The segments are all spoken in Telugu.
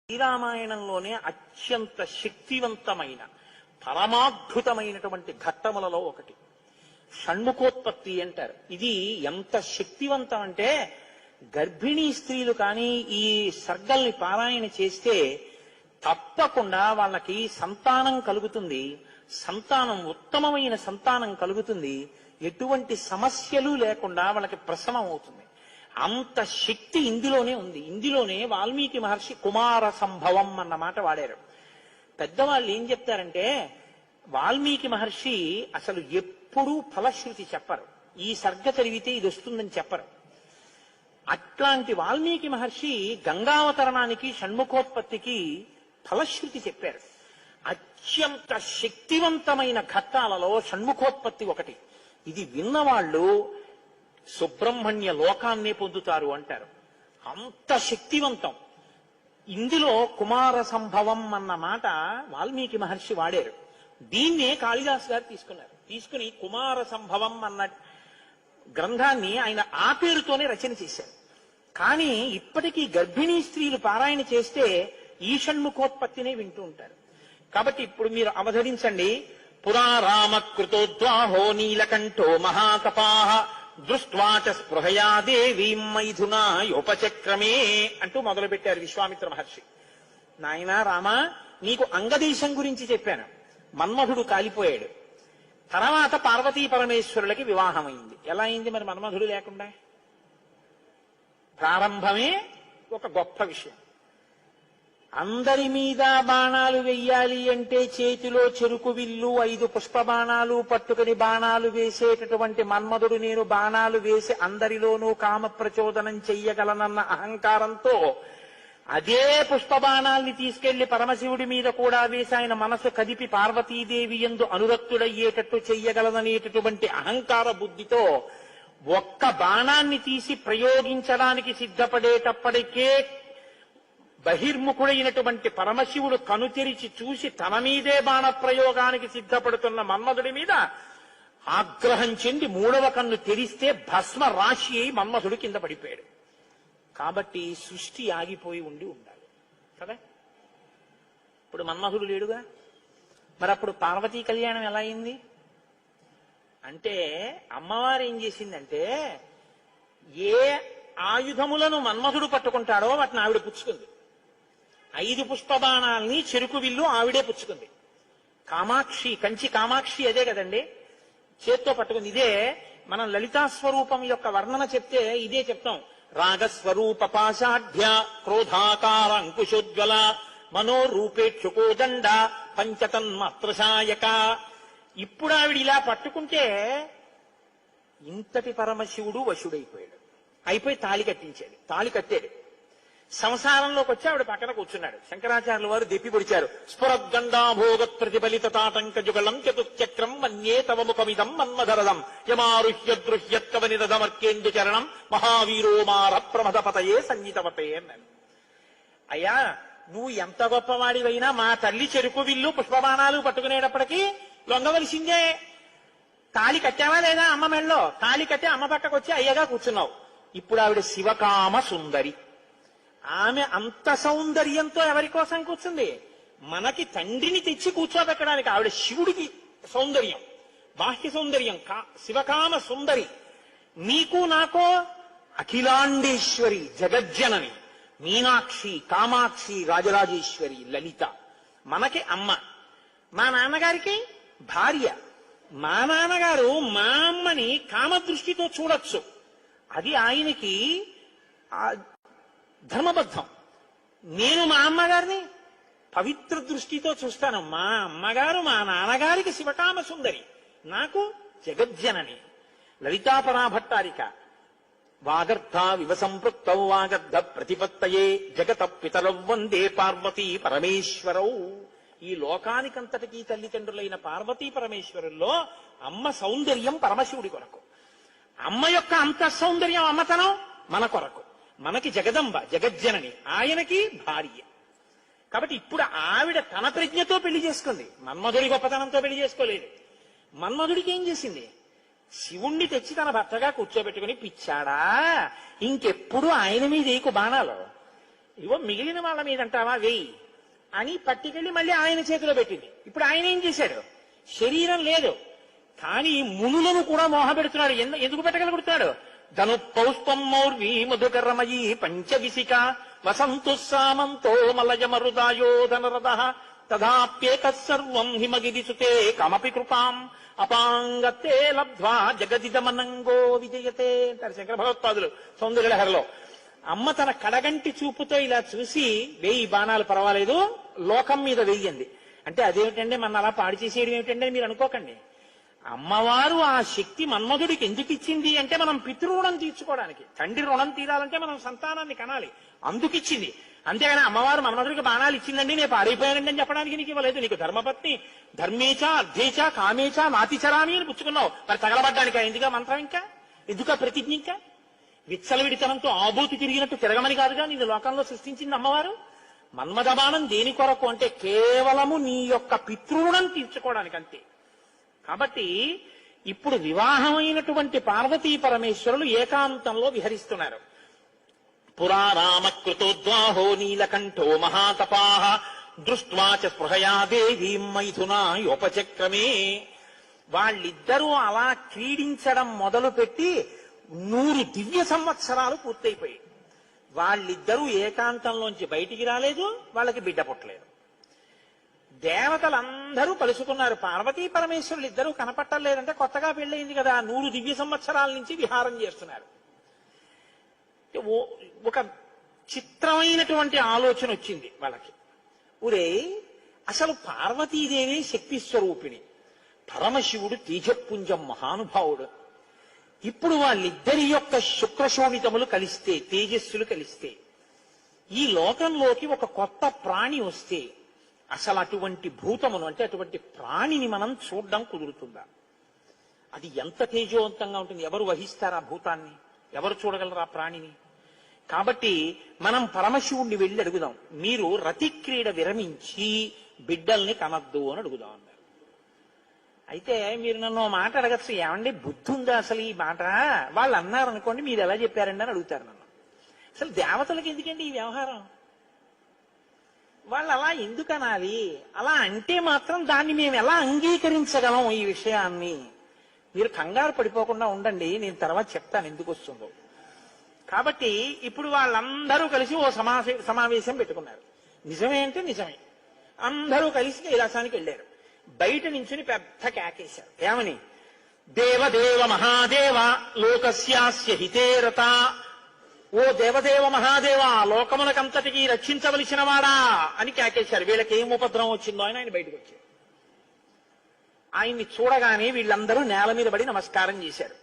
శ్రీరామాయణంలోనే అత్యంత శక్తివంతమైన పరమాద్భుతమైనటువంటి ఘట్టములలో ఒకటి షణ్ముఖోత్పత్తి అంటారు. ఇది ఎంత శక్తివంతం అంటే గర్భిణీ స్త్రీలు కానీ ఈ సర్గల్ని పారాయణ చేస్తే తప్పకుండా వాళ్ళకి సంతానం కలుగుతుంది. సంతానం ఉత్తమమైన సంతానం కలుగుతుంది. ఎటువంటి సమస్యలు లేకుండా వాళ్ళకి ప్రసవం అవుతుంది. అంత శక్తి ఇందులోనే ఉంది. ఇందులోనే వాల్మీకి మహర్షి కుమార సంభవం అన్న మాట వాడారు. పెద్దవాళ్ళు ఏం చెప్తారంటే వాల్మీకి మహర్షి అసలు ఎప్పుడూ ఫలశ్రుతి చెప్పరు. ఈ సర్గ చదివితే ఇది వస్తుందని చెప్పరు. అట్లాంటి వాల్మీకి మహర్షి గంగావతరణానికి షణ్ముఖోత్పత్తికి ఫలశ్రుతి చెప్పారు. అత్యంత శక్తివంతమైన ఘట్టాలలో షణ్ముఖోత్పత్తి ఒకటి. ఇది విన్నవాళ్ళు సుబ్రహ్మణ్య లోకాన్నే పొందుతారు అంటారు. అంత శక్తివంతం. ఇందులో కుమార సంభవం అన్న మాట వాల్మీకి మహర్షి వాడారు. దీన్నే కాళిదాస్ గారు తీసుకున్నారు. తీసుకుని కుమార సంభవం అన్న గ్రంథాన్ని ఆయన ఆ పేరుతోనే రచన చేశారు. కానీ ఇప్పటికీ గర్భిణీ స్త్రీలు పారాయణ చేస్తే ఈ షణ్ముఖోత్పత్తినే వింటూ ఉంటారు. కాబట్టి ఇప్పుడు మీరు అవధరించండి. పురా రామకృతోద్వాహో నీలకంఠో మహాతపాః దృష్ట్వాచ స్పృహయా దేవీం మైథునాయోపచక్రమే అంటూ మొదలుపెట్టారు విశ్వామిత్ర మహర్షి. నాయనా రామా, నీకు అంగదేశం గురించి చెప్పాను. మన్మధుడు కాలిపోయాడు. తర్వాత పార్వతీ పరమేశ్వరులకి వివాహం అయింది. ఎలా అయింది మరి మన్మధుడు లేకుండా? ప్రారంభమే ఒక గొప్ప విషయం. అందరి మీద బాణాలు వెయ్యాలి అంటే చేతిలో చెరుకు విల్లు 5 పుష్ప బాణాలు పట్టుకుని బాణాలు వేసేటటువంటి మన్మధుడు నేను బాణాలు వేసి అందరిలోనూ కామ ప్రచోదనం చెయ్యగలనన్న అహంకారంతో అదే పుష్ప బాణాల్ని తీసుకెళ్లి పరమశివుడి మీద కూడా వేసి ఆయన మనసు కదిపి పార్వతీదేవి యందు అనురక్తుడయ్యేటట్టు చెయ్యగలననేటటువంటి అహంకార బుద్ధితో ఒక్క బాణాన్ని తీసి ప్రయోగించడానికి సిద్ధపడేటప్పటికే బహిర్ముఖుడైనటువంటి పరమశివుడు కనుతెరిచి చూసి తన మీదే బాణ ప్రయోగానికి సిద్ధపడుతున్న మన్మధుడి మీద ఆగ్రహం చెంది 3వ కన్ను తెరిస్తే భస్మ రాశి అయి మన్మధుడు కింద పడిపోయాడు. కాబట్టి సృష్టి ఆగిపోయి ఉండాలి కదా. ఇప్పుడు మన్మధుడు లేడుగా. మరి అప్పుడు పార్వతీ కళ్యాణం ఎలా అయింది అంటే అమ్మవారు ఏం చేసిందంటే ఏ ఆయుధములను మన్మధుడు పట్టుకుంటాడో వాటిని ఆవిడ పుచ్చుకుంది. 5 పుష్పబాణాల్ని చెరుకు విల్లు ఆవిడే పుచ్చుకుంది. కామాక్షి, కంచి కామాక్షి అదే కదండి, చేత్తో పట్టుకుంది. ఇదే మనం లలితా స్వరూపం యొక్క వర్ణన చెప్తే ఇదే చెప్తాం. రాగస్వరూప పాశాఢ్య క్రోధాకార అంకుశోజ్వల మనోరూపేక్షుకోదండ పంచతన్మాత్రశాయక. ఇప్పుడు ఆవిడ ఇలా పట్టుకుంటే ఇంతటి పరమశివుడు వశుడైపోయాడు. అయిపోయి తాళి కట్టించాడు. తాళి కట్టాడు. సంసారంలోకి వచ్చి ఆవిడ పక్కన కూర్చున్నాడు. శంకరాచార్యుల వారు దెప్పి పొడిచారు. స్ఫురద్గండాభోగ ప్రతిఫలిత తాటంక జుగళం చతుశ్చక్రం మన్యే తవ ముఖమిదం మన్మధరదం యమారుహ్య దృహ్యత్కవ నిరదమర్కేందు చరణం మహావీరో మార ప్రమదపతయే సంగీతవతే అన్నాడు. అయ్యా, నువ్వు ఎంత గొప్పవాడివైనా మా తల్లి చెరుకు విల్లు పుష్పబాణాలు పట్టుకునేటప్పటికీ లొంగవలసిందే. తాళి కట్టావా లేదా అమ్మ మెళ్ళో? తాళి కట్టి అమ్మ పక్కకు వచ్చి అయ్యగా కూర్చున్నావు. ఇప్పుడు ఆవిడ శివకామ సుందరి. ఆమె అంత సౌందర్యంతో ఎవరి కోసం కూర్చుంది? మనకి తండ్రిని తెచ్చి కూర్చోబెట్టడానికి. ఆవిడ శివుడికి సౌందర్యం, బాహ్య సౌందర్యం, శివకామ సుందరి. నీకు నాకో అఖిలాండేశ్వరి, జగజ్జనని, మీనాక్షి, కామాక్షి, రాజరాజేశ్వరి, లలిత. మనకి అమ్మ. మా నాన్నగారికి భార్య. మా నాన్నగారు మా అమ్మని కామదృష్టితో చూడొచ్చు. అది ఆయనకి ధర్మబద్ధం. నేను మా అమ్మగారిని పవిత్ర దృష్టితో చూస్తాను. మా అమ్మగారు మా నాన్నగారికి శివకామ సుందరి, నాకు జగజ్జనని. లలితాపరాభట్టారిక. వాగర్ధ వివసంపృక్తౌ వాగర్ధ ప్రతిపత్తయే జగత పితరౌ వందే పార్వతీ పరమేశ్వరౌ. ఈ లోకానికంతటికీ తల్లిదండ్రులైన పార్వతీ పరమేశ్వరుల్లో అమ్మ సౌందర్యం పరమశివుడి కొరకు, అమ్మ యొక్క అంత సౌందర్యం అమ్మతనం మన కొరకు. మనకి జగదంబ, జగజ్జనని, ఆయనకి భార్య. కాబట్టి ఇప్పుడు ఆవిడ తన ప్రజ్ఞతో పెళ్లి చేసుకుంది. మన్మధుడి గొప్పతనంతో పెళ్లి చేసుకోలేదు. మన్మధుడికి ఏం చేసింది? శివుణ్ణి తెచ్చి తన భర్తగా కూర్చోబెట్టుకుని, పిచ్చాడా ఇంకెప్పుడు ఆయన మీద ఏకు బాణాలు, ఇవో మిగిలిన వాళ్ళ మీద అంటావా వెయ్యి అని పట్టుకెళ్ళి మళ్ళీ ఆయన చేతిలో పెట్టింది. ఇప్పుడు ఆయన ఏం చేశాడు? శరీరం లేదు కానీ మునులను కూడా మోహపెడుతున్నాడు. ఎందుకు పెట్టగలుగుతున్నాడు? ధను పౌష్పం మౌర్వి మధుకరమయీ పంచవిశిక వసంతు సామంతో మలయమరుదాయోధనరథ తదాప్యేక సర్వం హిమగిరిసుతే కమపి కృపాం అపాంగతే లబ్ధ్వా జగదిదమనంగో విజయతే అంటారు శంకర భగవత్పాదులు సౌందర్యలహరిలో. అమ్మ తన కడగంటి చూపుతో ఇలా చూసి 1000 బాణాలు పర్వాలేదు, లోకం మీద వెయ్యండి అంటే అదేమిటండి మన అలా పాడు చేసేయడం ఏమిటండి మీరు అనుకోకండి. అమ్మవారు ఆ శక్తి మన్మధుడికి ఎందుకు ఇచ్చింది అంటే మనం పితృరుణం తీర్చుకోవడానికి. తండ్రి రుణం తీరాలంటే మనం సంతానాన్ని కనాలి, అందుకిచ్చింది. అంతేగాని అమ్మవారు మన్మధుడికి బాణాలు ఇచ్చిందండి నేను పాడైపోయానండి అని చెప్పడానికి నీకు ఇవ్వలేదు. నీకు ధర్మపత్ని ధర్మేచ అర్ధేచ కామేచ నాతిచరామి అని పుచ్చుకున్నావు, మరి తగలబడ్డానికి ఎందుగా మంత్రం, ఇంకా ఎందుక ప్రతిజ్ఞ, ఇంకా విచ్చలవిడితనంతో ఆబూతి తిరిగినట్టు తిరగమని కాదుగా నిన్ను లోకంలో సృష్టించింది అమ్మవారు. మన్మథ బాణం దేని కొరకు అంటే కేవలము నీ యొక్క పితృరుణం తీర్చుకోవడానికి అంతే. కాబట్టి ఇప్పుడు వివాహమైనటువంటి పార్వతీ పరమేశ్వరులు ఏకాంతంలో విహరిస్తున్నారు. పురా రామకృతోద్వాహో నీలకంఠో మహాతపాః దృష్ట్వా చ స్పృహయా దేవీం మైథునాయోపచక్రమే. వాళ్ళిద్దరూ అలా క్రీడించడం మొదలుపెట్టి 100 దివ్య సంవత్సరాలు పూర్తయిపోయాయి. వాళ్ళిద్దరూ ఏకాంతంలోంచి బయటికి రాలేదు, వాళ్ళకి బిడ్డ పుట్టలేదు. దేవతలందరూ కలుసుకున్నారు. పార్వతీ పరమేశ్వరులు ఇద్దరూ కనపట్టలేదంటే కొత్తగా పెళ్ళయింది కదా, 100 దివ్య సంవత్సరాల నుంచి విహారం చేస్తున్నారు. ఒక చిత్రమైనటువంటి ఆలోచన వచ్చింది వాళ్ళకి. ఒరే, అసలు పార్వతీదేవి శక్తి స్వరూపిణి, పరమశివుడు తేజపుంజం మహానుభావుడు. ఇప్పుడు వాళ్ళిద్దరి యొక్క శుక్రశోణితములు కలిస్తే, తేజస్సులు కలిస్తే, ఈ లోకంలోకి ఒక కొత్త ప్రాణి వస్తే అసలు అటువంటి భూతమును అంటే అటువంటి ప్రాణిని మనం చూడడం కుదురుతుందా? అది ఎంత తేజోవంతంగా ఉంటుంది? ఎవరు వహిస్తారు ఆ భూతాన్ని? ఎవరు చూడగలరు ఆ ప్రాణిని? కాబట్టి మనం పరమశివుణ్ణి వెళ్ళి అడుగుదాం, మీరు రతిక్రీడ విరమించి బిడ్డల్ని కనద్దు అని అడుగుదాం అన్నారు. అయితే మీరు నన్ను మాట అడగచ్చు, ఏమండి బుద్ధి ఉందా అసలు ఈ మాట? వాళ్ళు అన్నారు అనుకోండి, మీరు ఎలా చెప్పారండి అని అడుగుతారు నన్ను. అసలు దేవతలకు ఎందుకండి ఈ వ్యవహారం? వాళ్ళు అలా ఎందుకు అనాలి? అలా అంటే మాత్రం దాన్ని మేము ఎలా అంగీకరించగలం ఈ విషయాన్ని? మీరు కంగారు పడిపోకుండా ఉండండి, నేను తర్వాత చెప్తాను ఎందుకు వస్తుందో. కాబట్టి ఇప్పుడు వాళ్ళందరూ కలిసి ఓ సమావేశం పెట్టుకున్నారు. నిజమే అంటే నిజమే. అందరూ కలిసి కైలాసానికి వెళ్ళారు. బయట నించుని పెద్ద కేకేశారు. ఏమని? దేవదేవ మహాదేవ లోకస్యాస్య హితేరత. ఓ దేవదేవ మహాదేవ, లోకమునకంతటికి రక్షించవలసిన వాడా అని కేకేశారు. వీళ్ళకి ఏం ఉపద్రవం వచ్చిందో అని ఆయన బయటకు వచ్చారు. ఆయన్ని చూడగానే వీళ్ళందరూ నేల మీద పడి నమస్కారం చేశారు.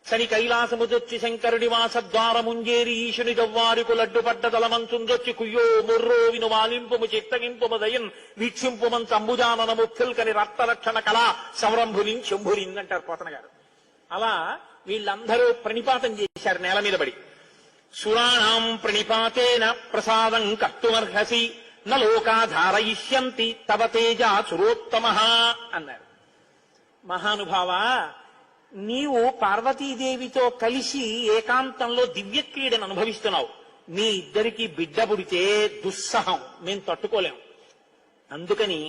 చని కైలాసముదొచ్చి శంకరుడి వాసద్వారముంజేరి ఈశుని జవ్వారికు లడ్డుపడ్డ తలమంచుందొచ్చి కుయ్యో ముర్రో విను వాలింపుము చిత్తగింపుము దయన్ వీక్షింపుమం సంబుజాననము ఫిల్కని రక్తరక్షణ కళా సంరంభులిం శంభులిన్ అంటారు పోతన గారు. అలా వీళ్ళందరూ ప్రణిపాతం చేశారు నేల మీద పడి. సురాణం ప్రణిపాతేన ప్రసాదం కర్తుమర్హసి నలోకాధారయిష్యంతి తవ తేజ సురోత్తమః అన్నారు. మహానుభావా, నీవు పార్వతీదేవితో కలిసి ఏకాంతంలో దివ్య క్రీడను అనుభవిస్తున్నావు. మీ ఇద్దరికి బిడ్డ పుడితే దుస్సహం, మేము తట్టుకోలేం. అందుకని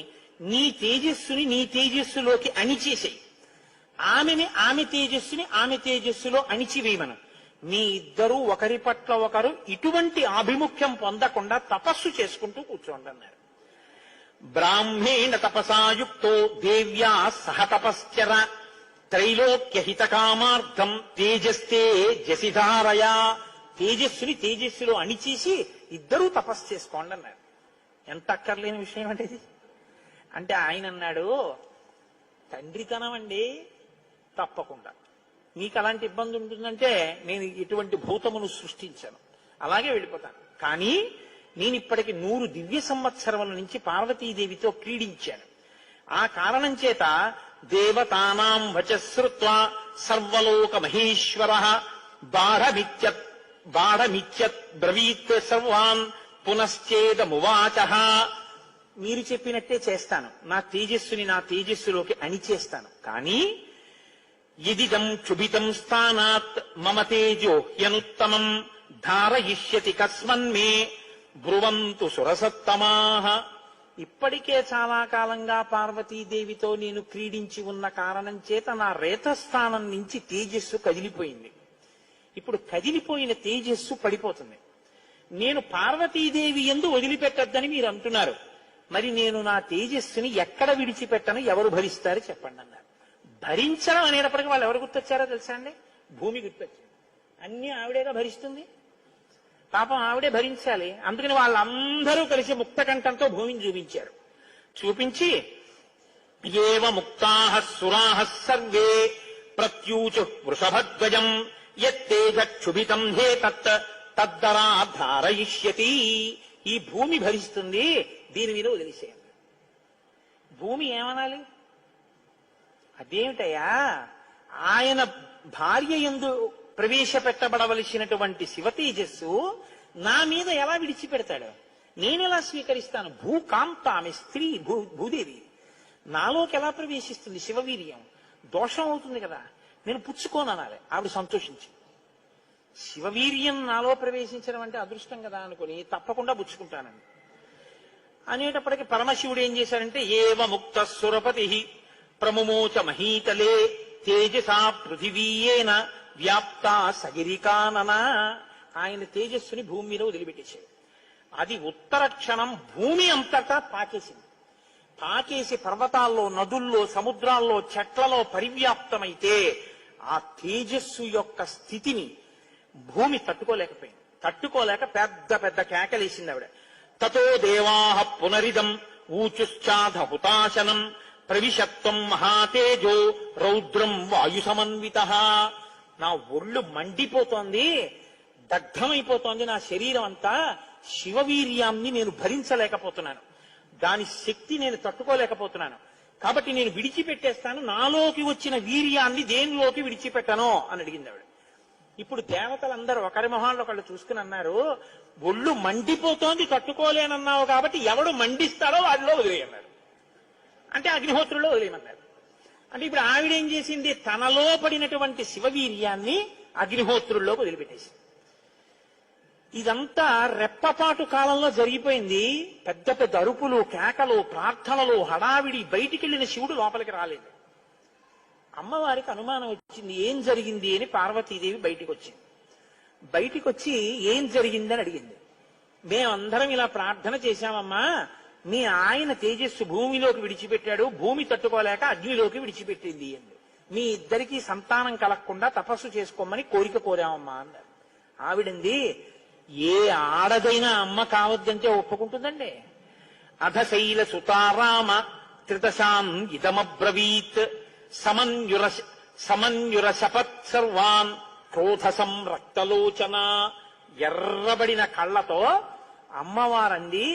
నీ తేజస్సుని నీ తేజస్సులోకి అణిచేసేయి, ఆమె తేజస్సుని ఆమె తేజస్సులో అణిచివేయమను. మీ ఇద్దరూ ఒకరి పట్ల ఒకరు ఇటువంటి ఆభిముఖ్యం పొందకుండా తపస్సు చేసుకుంటూ కూర్చోండి అన్నారు. బ్రాహ్మేణ తపసాయుక్తో దేవ్యా సహ తపశ్చర త్రైలోక్యహిత కామార్థం తేజస్తే జసిధారయా. తేజస్సుని తేజస్సులో అణిచేసి ఇద్దరూ తపస్సు చేసుకోండి అన్నారు. ఎంత అక్కర్లేని విషయం అంటే ఇది. అంటే ఆయన అన్నాడు, తండ్రితనం అండి, తప్పకుండా మీకు అలాంటి ఇబ్బంది ఉంటుందంటే నేను ఇటువంటి భూతమును సృష్టించాను, అలాగే వెళ్ళిపోతాను. కానీ నేను ఇప్పటికి 100 దివ్య సంవత్సరముల నుంచి పార్వతీదేవితో క్రీడించాను. ఆ కారణం చేత దేవతానాం వచశ్రుత్వా సర్వలోక మహేశ్వర బాఢమిత్యత్ బ్రవీత్ సర్వాన్ పునశ్చేదమువాచ. మీరు చెప్పినట్టే చేస్తాను, నా తేజస్సుని నా తేజస్సులోకి అణిచేస్తాను. కానీ ఇదిదం క్షుభితం స్థానాత్ మమ తేజో హ్యనుత్తమం ధారయిష్యతి కస్మన్మే బ్రువంతు సురసత్తమాహ. ఇప్పటికే చాలా కాలంగా పార్వతీదేవితో నేను క్రీడించి ఉన్న కారణం చేత నా రేతస్థానం నుంచి తేజస్సు కదిలిపోయింది. ఇప్పుడు కదిలిపోయిన తేజస్సు పడిపోతుంది. నేను పార్వతీదేవి యందు వదిలిపెట్టద్దని మీరు అంటున్నారు. మరి నేను నా తేజస్సుని ఎక్కడ విడిచిపెట్టను, ఎవరు భరిస్తారు చెప్పండి అన్నారు. భరించడం అనేటప్పటికీ వాళ్ళు ఎవరు గుర్తొచ్చారో తెలుసా అండి? భూమి గుర్తొచ్చింది. అన్ని ఆవిడేగా భరిస్తుంది, పాపం ఆవిడే భరించాలి. అందుకని వాళ్ళందరూ కలిసి ముక్తకంఠంతో భూమిని చూపించారు. చూపించి ఏవ ముక్తాః సురాః సర్వే ప్రత్యూచు వృషభధ్వజం యత్తేజక్షుభితం హే తద్దరా ధారయిష్యతి. ఈ భూమి భరిస్తుంది, దీని మీద వదిలేసేయండి. భూమి ఏమనాలి? అదేమిటయా, ఆయన భార్య యందు ప్రవేశపెట్టబడవలసినటువంటి శివతేజస్సు నా మీద ఎలా విడిచిపెడతాడు? నేనెలా స్వీకరిస్తాను? భూకాంత, ఆమె స్త్రీ, భూదేవి నాలోకి ఎలా ప్రవేశిస్తుంది? శివవీర్యం దోషం అవుతుంది కదా, నేను పుచ్చుకోననాలి. ఆవిడ సంతోషించి, శివవీర్యం నాలో ప్రవేశించడం అంటే అదృష్టం కదా అనుకుని తప్పకుండా పుచ్చుకుంటానండి అనేటప్పటికీ పరమశివుడు ఏం చేశాడంటే, ఏవ ముక్త సురపతి ప్రముమోచ మహీతలే తేజసా పృథివీయేన వ్యాప్త సగిరికానన. ఆయన తేజస్సుని భూమి మీద వదిలిపెట్టేశాడు. అది ఉత్తర క్షణం భూమి అంతటా పాకేసింది. పాకేసి పర్వతాల్లో, నదుల్లో, సముద్రాల్లో, చెట్లలో పరివ్యాప్తమైతే ఆ తేజస్సు యొక్క స్థితిని భూమి తట్టుకోలేకపోయింది. తట్టుకోలేక పెద్ద పెద్ద కేకలేసింది ఆవిడ. తతో దేవాః పునరిదం ఊచుశ్చాధ హుతాశనం ప్రవిశత్వం మహాతేజో రౌద్రం వాయు సమన్వితః. నా ఒళ్ళు మండిపోతోంది, దగ్ధమైపోతోంది నా శరీరం అంతా. శివవీర్యాన్ని నేను భరించలేకపోతున్నాను, దాని శక్తి నేను తట్టుకోలేకపోతున్నాను. కాబట్టి నేను విడిచిపెట్టేస్తాను, నాలోకి వచ్చిన వీర్యాన్ని దేనిలోకి విడిచిపెట్టను అని అడిగింది ఆవిడ. ఇప్పుడు దేవతలందరూ ఒకరి మొహాల్లో ఒకళ్ళు చూసుకుని అన్నారు, ఒళ్ళు మండిపోతోంది తట్టుకోలేనన్నావు కాబట్టి ఎవడు మండిస్తాడో వాడిలో వదిలేయన్నారు. అంటే అగ్నిహోత్రుల్లో వదిలేయమన్నారు. అంటే ఇప్పుడు ఆవిడేం చేసింది? తనలో పడినటువంటి శివవీర్యాన్ని అగ్నిహోత్రుల్లోకి వదిలిపెట్టేసింది. ఇదంతా రెప్పపాటు కాలంలో జరిగిపోయింది. పెద్ద పెద్ద అరుపులు, కేకలు, ప్రార్థనలు, హడావిడి. బయటికి వెళ్ళిన శివుడు లోపలికి రాలేదు. అమ్మవారికి అనుమానం వచ్చింది, ఏం జరిగింది అని. పార్వతీదేవి బయటికి వచ్చింది. బయటికి వచ్చి ఏం జరిగిందని అడిగింది. మేమందరం ఇలా ప్రార్థన చేశామమ్మా, మీ ఆయన తేజస్సు భూమిలోకి విడిచిపెట్టాడు, భూమి తట్టుకోలేక అగ్నిలోకి విడిచిపెట్టింది అంది. మీ ఇద్దరికీ సంతానం కలగకుండా తపస్సు చేసుకోమని కోరిక కోరామమ్మా అన్నారు. ఆవిడంది, ఏ ఆడదైనా అమ్మ కావద్దంటే ఒప్పుకుంటుందండి. అధశైల సుతారామ త్రిదశాం ఇదమబ్రవీత్ సమన్యుర శపత్ సర్వాన్ క్రోధ సంరక్తలోచన. ఎర్రబడిన కళ్ళతో అమ్మవారండి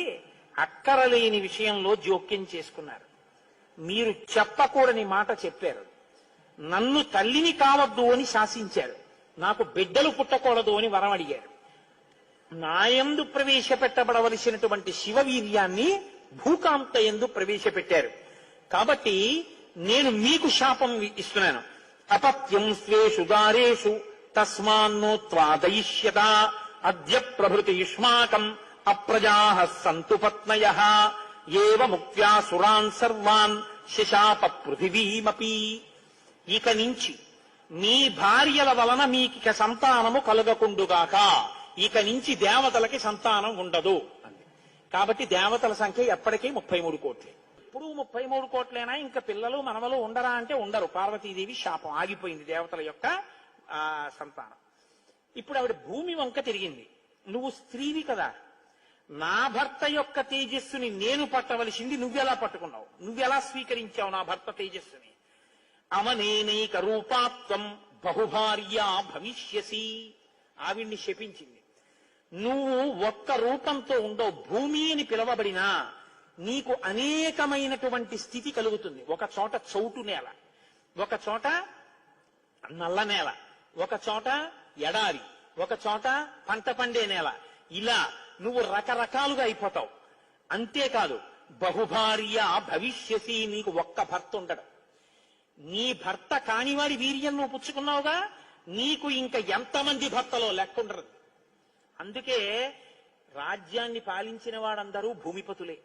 అక్కరలేని విషయంలో జోక్యం చేసుకున్నారు. మీరు చెప్పకూడని మాట చెప్పారు. నన్ను తల్లిని కావద్దు అని శాసించారు. నాకు బిడ్డలు పుట్టకూడదు అని వరం అడిగారు. నాయందు ప్రవేశపెట్టబడవలసినటువంటి శివవీర్యాన్ని భూకాంత యందు ప్రవేశపెట్టారు. కాబట్టి నేను మీకు శాపం ఇస్తున్నాను. అపత్యం స్వేషు దారేషు తస్మాన్నోత్వాదయిష్యత అద్య ప్రభృతి యుష్మాకం అప్రజాః సంతు పత్నయః ఏవ ముక్త్యా సురాన్ సర్వాన్ శశాప పృథివీమపి. ఇక నుంచి మీ భార్యల వలన మీకిక సంతానము కలుగకుండుగాక. ఇక నుంచి దేవతలకి సంతానం ఉండదు అంది. కాబట్టి దేవతల సంఖ్య ఎప్పటికీ 33 కోట్లే. ఇప్పుడు 33 కోట్లేనా? ఇంకా పిల్లలు మనవలు ఉండరా అంటే ఉండరు. పార్వతీదేవి శాపం ఆగిపోయింది దేవతల యొక్క సంతానం. ఇప్పుడు ఆవిడ భూమి వంక తిరిగింది. నువ్వు స్త్రీవి కదా, నా భర్త యొక్క తేజస్సుని నేను పట్టవలసింది నువ్వెలా పట్టుకున్నావు? నువ్వెలా స్వీకరించావు నా భర్త తేజస్సుని? అవనేనైక రూపాత్వం బహుభార్యా భవిష్యసి. ఆవిడ్ని శపించింది. నువ్వు ఒక్క రూపంతో ఉండవు. భూమి అని పిలవబడినా నీకు అనేకమైనటువంటి స్థితి కలుగుతుంది. ఒక చోట చౌటు నేల, ఒక చోట నల్ల నేల, ఒక చోట ఎడారి, ఒక చోట పంట పండే నేల. ఇలా నువ్వు రకరకాలుగా అయిపోతావు. అంతేకాదు బహుభార్య భవిష్యసి. నీకు ఒక్క భర్త ఉండడు. నీ భర్త కానివాడి వీర్యం నువ్వు పుచ్చుకున్నావుగా, నీకు ఇంకా ఎంతమంది భర్తలో లెక్కుండదు. అందుకే రాజ్యాన్ని పాలించిన వాడందరూ భూమిపతులే.